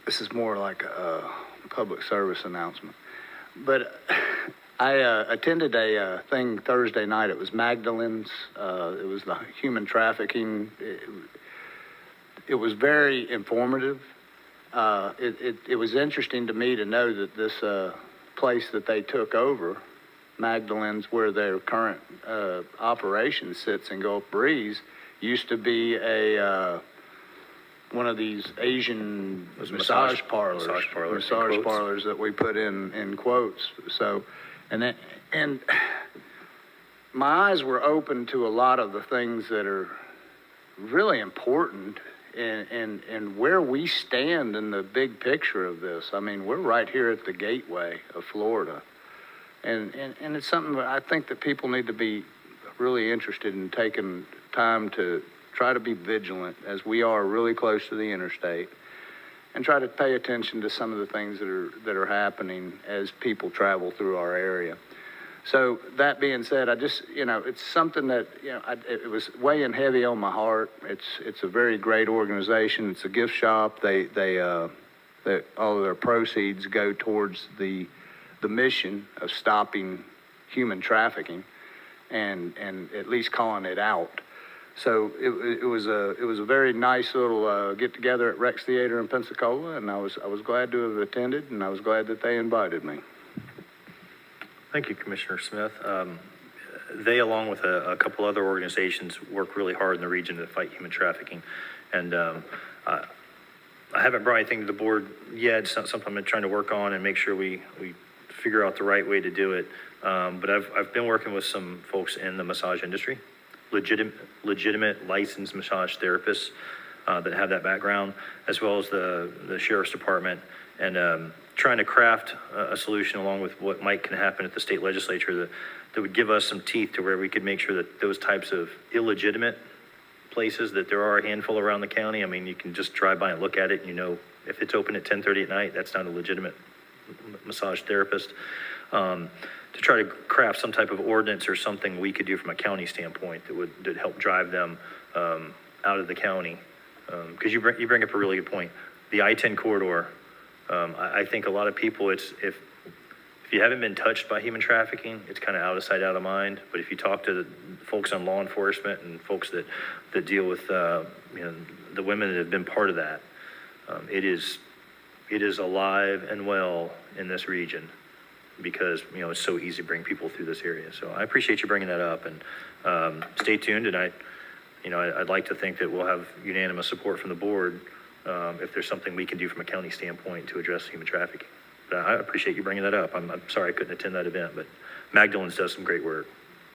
this is more like a public service announcement. But I attended a thing Thursday night. It was Magdalene's. It was the human trafficking. It was very informative. It was interesting to me to know that this place that they took over, Magdalene's, where their current operation sits in Gulf Breeze, used to be a one of these Asian massage parlors that we put in quotes. So, and my eyes were open to a lot of the things that are really important and where we stand in the big picture of this. I mean, we're right here at the gateway of Florida. And it's something that I think that people need to be really interested in taking time to try to be vigilant as we are really close to the interstate and try to pay attention to some of the things that are happening as people travel through our area. So that being said, I just, it's something that, it was weighing heavy on my heart. It's a very great organization. It's a gift shop. They all of their proceeds go towards the mission of stopping human trafficking and at least calling it out. So it was a very nice little get together at Rex Theater in Pensacola, and I was glad to have attended, and I was glad that they invited me. Thank you, Commissioner Smith. They, along with a couple other organizations, work really hard in the region to fight human trafficking. And I haven't brought anything to the board yet. It's not something I'm trying to work on and make sure we figure out the right way to do it. But I've been working with some folks in the massage industry, legitimate licensed massage therapists that have that background, as well as the Sheriff's Department, and trying to craft a solution along with what can happen at the state legislature that would give us some teeth to where we could make sure that those types of illegitimate places, that there are a handful around the county. I mean, you can just drive by and look at it, and if it's open at 10:30 at night, that's not a legitimate massage therapist. To try to craft some type of ordinance or something we could do from a county standpoint that would help drive them out of the county. Because you bring up a really good point. The I-10 corridor, I think a lot of people, if you haven't been touched by human trafficking, it's kind of out of sight, out of mind. But if you talk to the folks on law enforcement and folks that deal with the women that have been part of that, it is alive and well in this region because it's so easy to bring people through this area. So I appreciate you bringing that up, and stay tuned. And I'd like to think that we'll have unanimous support from the board if there's something we can do from a county standpoint to address human trafficking. But I appreciate you bringing that up. I'm sorry I couldn't attend that event, but Magdalene's does some great work.